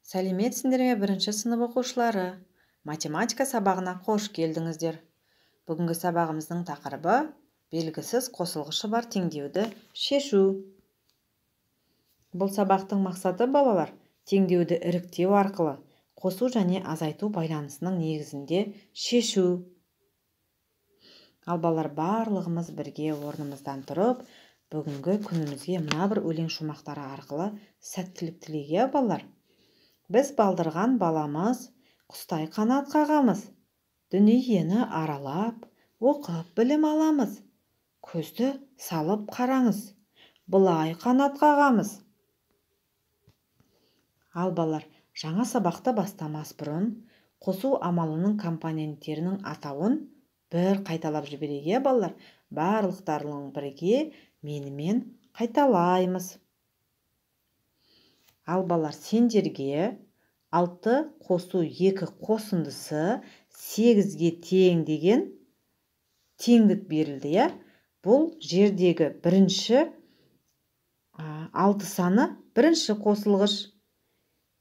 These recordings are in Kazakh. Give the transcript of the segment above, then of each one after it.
Сәлеметсіңдер ме бірінші сынып оқушылары? Математика сабағына қош келдіңіздер. Бүгінгі сабағымыздың тақырыбы белгісіз қосылғышы бар теңдеуді шешу. Бұл сабақтың мақсаты балалар теңдеуді іріктеу арқылы қосу және азайту байланысының негізінде шешу. Ал балалар барлығымыз бірге орнымыздан тұрып, бүгінгі күнімізге мына бір өлең шумақтары арқылы сәттілік тілейік балалар. Біз балдырған баламыз, құстай қанат қағамыз. Дүниені аралап, оқып білім аламыз. Көзді салып қараңыз, былай қанат қағамыз. Ал балалар, жаңа сабақты бастамас бұрын, қосу амалының компоненттерінің атауын бір қайталап жіберейік балалар. Барлықтарының бірге менімен қайталаймыз. Ал балалар, сендерге 6 қосу 2 қосындысы 8-ге тең деген теңдік берілді. Бұл жердегі бірінші 6 саны бірінші қосылғыш.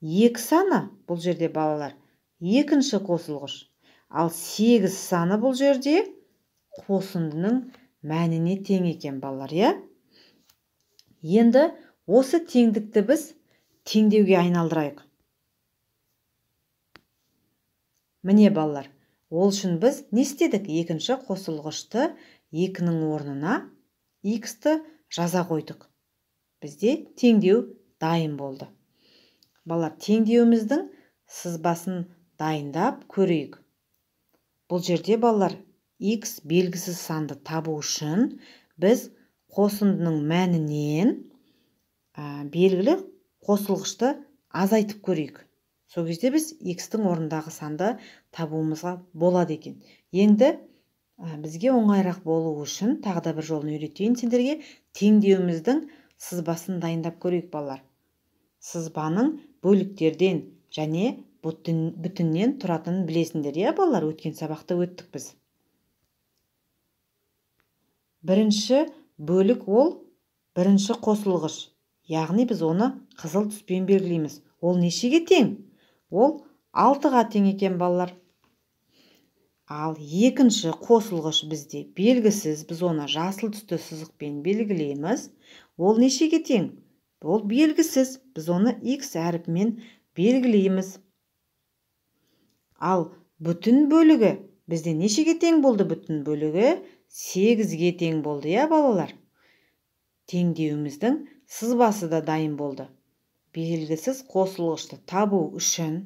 2 саны бұл жерде балалар екінші қосылғыш. Ал 8 саны бұл жерде қосындының мәніне тең екен балалар. Енді осы теңдікті біз теңдеуге айналдырайық. Міне балалар, ол үшін біз не істедік? Екінші қосылғышты 2-нің орнына x-ті жаза қойдық. Бізде теңдеу дайын болды. Балалар, теңдеуіміздің сызбасын дайындап көрейік. Бұл жерде балалар x белгісіз санды табу үшін біз қосындының мәнінен белгілі қосылғышты азайтып көрейік. Сол кезде біз x-тің орнындағы санды табуымызға болады екен. Енді бізге оңайырақ болу үшін тағы да бір жолын үйретейін сендерге. Теңдеуіміздің сызбасын дайындап көрейік балалар. Сызбаның бөліктерден және бүтіннен тұратынын білесіңдер, балалар? Өткен сабақта өттік біз. Бірінші бөлік ол бірінші қосылғыш. Яғни біз оны қызыл түспен белгілейміз. Ол нешеге тең? Ол 6-ға тең екен балалар. Ал екінші қосылғыш бізде белгісіз, біз оны жасыл түсті сызықпен белгілейміз. Ол нешеге тең? Ол белгісіз, біз оны x әріпімен белгілейміз. Ал бүтін бөлігі бізде нешеге тең болды? Бүтін бөлігі 8-ге тең болды, балалар? Теңдеуіміздің сызбасы да дайын болды. Белгісіз қосылғышты табу үшін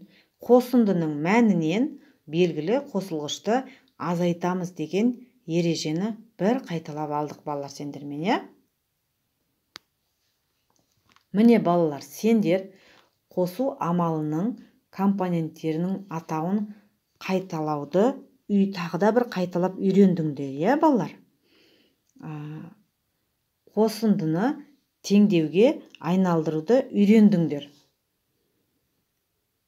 қосындының мәнінен белгілі қосылғышты азайтамыз деген ережені бір қайталап алдық балалар сендермен. Міне балалар, сендер қосу амалының компоненттерінің атауын қайталауды тағы да бір қайталап үйрендіңдер, балалар? Қосындыны теңдеуге айналдыруды үйрендіңдер.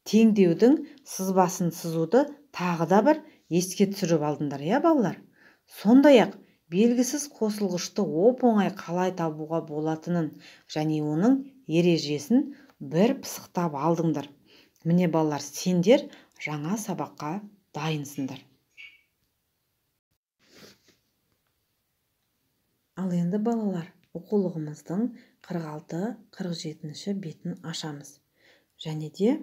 Теңдеудің сызбасын сызуды тағы да бір еске түсіріп алдыңдар, балалар? Сондай-ақ белгісіз қосылғышты оп-оңай қалай табуға болатынын және оның ережесін бір пысықтап алдыңдар. Міне балалар, сендер жаңа сабаққа дайынсыңдар. Ал енді балалар, оқулығымыздың 46-47 бетін ашамыз. Және де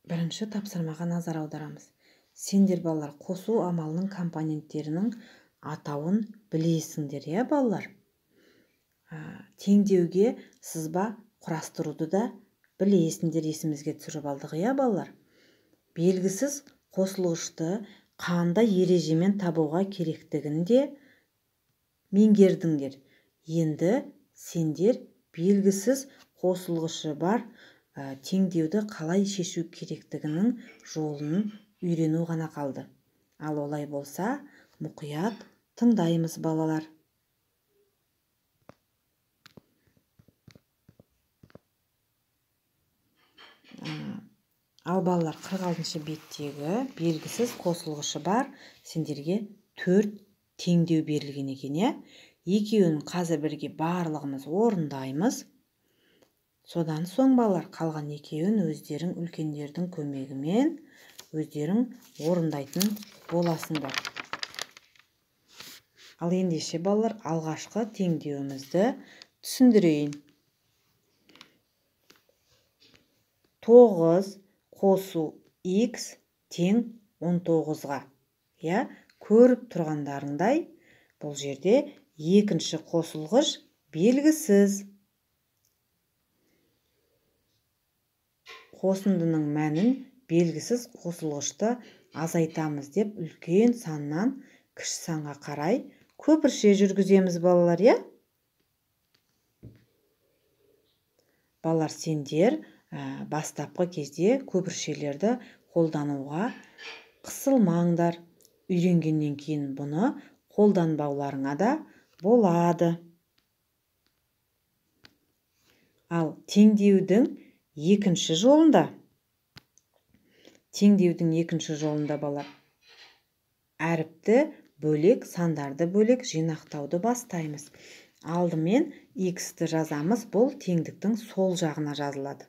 бірінші тапсырмаға назар аударамыз. Сендер балалар қосу амалының компоненттерінің атауын білесіңдер, балалар? Теңдеуге сызба құрастыруды да білесіңдер, есімізге түсіріп алдық, балалар? Белгісіз қосылғышты қандай ережемен табуға керектігін де меңгердіңдер. Енді сендер белгісіз қосылғышы бар теңдеуді қалай шешу керектігінің жолын үйрену ғана қалды. Ал олай болса, мұқият тыңдаймыз, балалар. Ал балалар, 46-шы беттегі белгісіз қосылғышы бар сендерге 4 теңдеу берілген екен. Екеуін қазір бірге барлығымыз орындаймыз. Содан соң балалар қалған екеуін өздерің үлкендердің көмегімен өздерің орындайтын боласыңдар. Ал ендеше балалар алғашқы теңдеуімізді түсіндірейін. 9 қосу x тең 19-ға. Көріп тұрғандарыңдай, бұл жерде екінші қосылғыш белгісіз. Қосындының мәнін белгісіз қосылғышты азайтамыз деп үлкен саннан кіші санға қарай көпірше жүргіземіз балалар, Балалар, сендер бастапқы кезде көпіршелерді қолдануға қысылмаңдар. Үйренгеннен кейін бұны қолданбауларыңа да болады. Ал теңдеудің екінші жолында балалар әріпті бөлек, сандарды бөлек жинақтауды бастаймыз. Алдымен x-ті жазамыз, бұл теңдіктің сол жағына жазылады.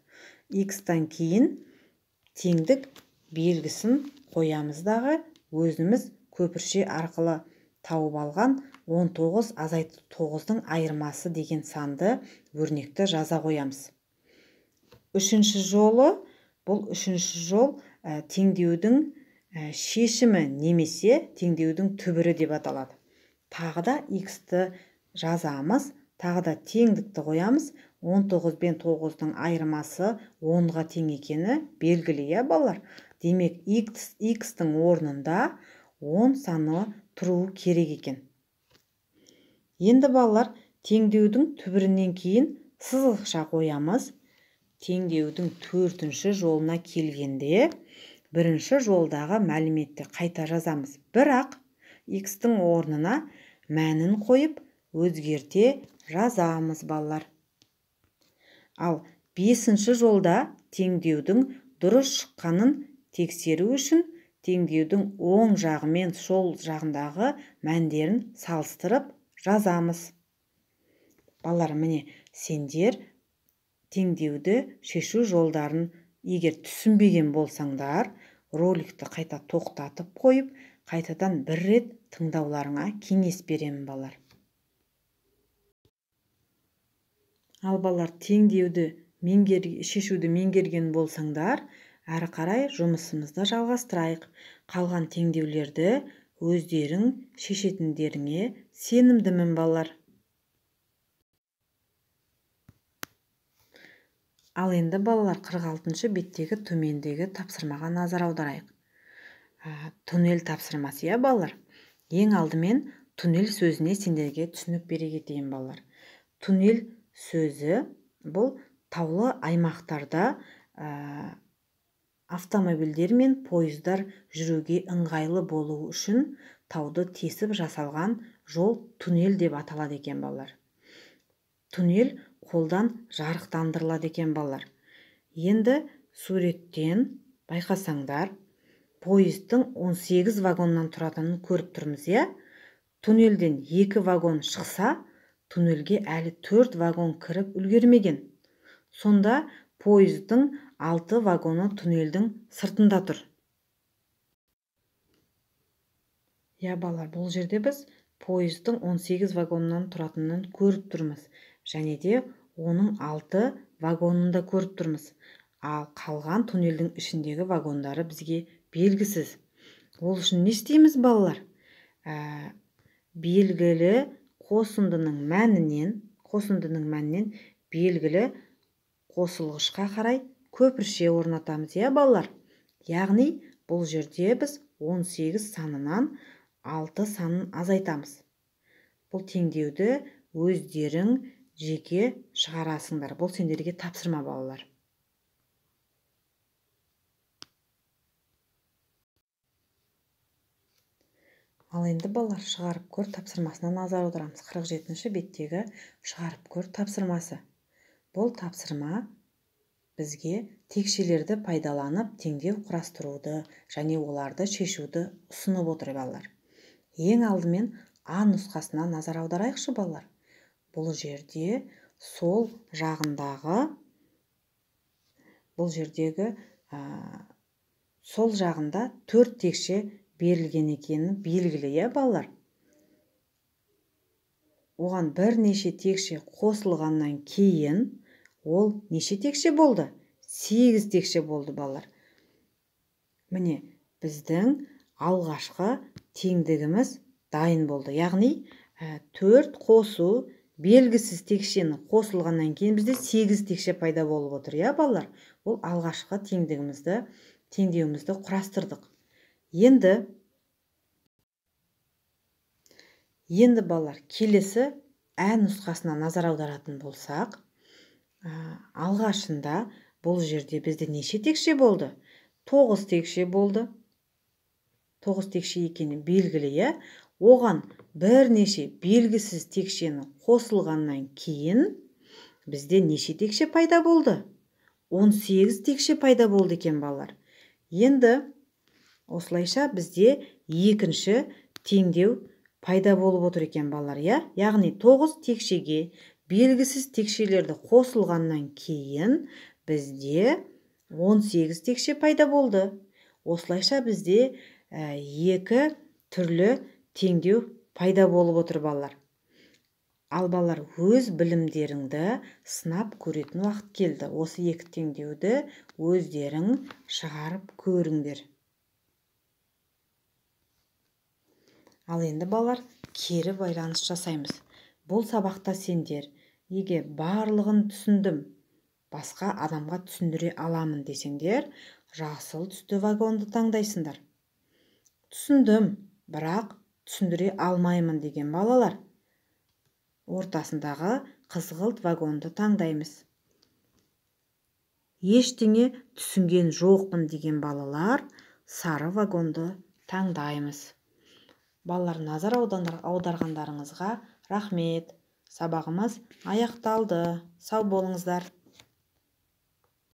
X-тан кейін теңдік белгісін қоямыздағы өзіміз көпірше арқылы тауып алған 19 азайту 9-дың айырмасы деген санды өрнекті жаза қоямыз. Үшінші жолы, бұл үшінші жол теңдеудің шешімі немесе теңдеудің түбірі деп аталады. Тағы да x-ті жазамыз, тағы да теңдікті қоямыз. 19 бен 9-дың айырмасы 10-ға тең екені белгілі, балалар. Демек, x-тің орнында 10 саны тұруы керек екен. Енді балалар, теңдеудің түбірінен кейін сызықша қоямыз. Теңдеудің төртінші жолына келгенде бірінші жолдағы мәліметті қайта жазамыз. Бірақ x-тің орнына мәнін қойып өзгерте жазамыз балалар. Ал бесінші жолда теңдеудің дұрыс шыққанын тексеру үшін теңдеудің оң жағы мен сол жағындағы мәндерін салыстырып жазамыз. Балалар, міне сендер теңдеуді шешу жолдарын егер түсінбеген болсаңдар, роликті қайта тоқтатып қойып, қайтадан бір рет тыңдауларыңа кеңес беремін балалар. Ал балалар, шешуді меңгерген болсаңдар, әрі қарай жұмысымызды жалғастырайық. Қалған теңдеулерді өздерің шешетіндеріңе сенімдімін балалар. Ал енді балалар, 46-шы беттегі төмендегі тапсырмаға назар аударайық. Туннель тапсырмасы, балалар. Ең алдымен туннель сөзіне сендерге түсінік бере кетейін балалар. Туннель сөзі бұл таулы аймақтарда автомобильдер мен пойыздар жүруге ыңғайлы болу үшін тауды тесіп жасалған жол туннель деп аталады екен балалар. Туннель қолдан жарықтандырылады екен балалар. Енді суреттен байқасаңдар, пойыздың 18 вагоннан тұратынын көріп тұрмыз, Туннельден 2 вагон шықса, туннельге әлі 4 вагон кіріп үлгермеген. Сонда пойыздың 6 вагоны туннельдің сыртында тұр. Балалар, бұл жерде біз пойыздың 18 вагоннан тұратынын көріп тұрмыз. Және де оның 6 вагонында көріп тұрмыз. Ал қалған туннельдің ішіндегі вагондары бізге белгісіз. Ол үшін не істейміз балалар? Белгілі қосындының мәнінен белгілі қосылғышқа қарай көпірше орнатамыз, балалар. Яғни бұл жерде біз 18 санынан 6 санын азайтамыз. Бұл теңдеуді өздерің жеке шығарасыңдар. Бұл сендерге тапсырма балалар. Ал енді балалар, шығарып көр тапсырмасына назар аударамыз. 47-ші беттегі шығарып көр тапсырмасы. Бұл тапсырма бізге текшелерді пайдаланып теңдеу құрастыруды және оларды шешуді ұсынып отыр балалар. Ең алдымен А нұсқасына назар аударайықшы балалар. Бұл жерде сол жағындағы бұл жердегі сол жағында 4 текше берілген екені белгілі, иә балалар? Оған бірнеше текше қосылғаннан кейін ол неше текше болды? 8 текше болды, балалар. Міне, біздің алғашқы теңдігіміз дайын болды. Яғни 4 қосу белгісіз текшені қосылғаннан кейін бізде 8 текше пайда болып отыр, иә балалар? Ол алғашқы теңдеуімізді құрастырдық. Енді балалар, келесі нұсқасына назар аударатын болсақ, алғашында бұл жерде бізде неше текше болды? 9 текше болды. 9 текше екені белгілі, иә? Оған бірнеше белгісіз текшені қосылғаннан кейін бізде неше текше пайда болды? 18 текше пайда болды екен, балалар. Енді осылайша бізде екінші теңдеу пайда болып отыр екен, балалар, иә? Яғни 9 текшеге белгісіз текшелерді қосылғаннан кейін бізде 18 текше пайда болды. Осылайша бізде екі түрлі теңдеу пайда болып отыр, балалар. Ал балалар, өз білімдеріңді сынап көретін уақыт келді. Осы екі теңдеуді өздерің шығарып көріңдер. Ал енді балалар, кері байланыс жасаймыз. Бұл сабақта сендер егер барлығын түсіндім, басқа адамға түсіндіре аламын десеңдер, жасыл түсті вагонды таңдайсыңдар. Түсіндім, бірақ түсіндіре алмаймын деген балалар, ортасындағы қызғылт вагонды таңдаймыз. Ештеңе түсінген жоқпын деген балалар, сары вагонды таңдаймыз. Балалар, назар аударғандарыңызға рахмет. Сабағымыз аяқталды. Сау болыңыздар.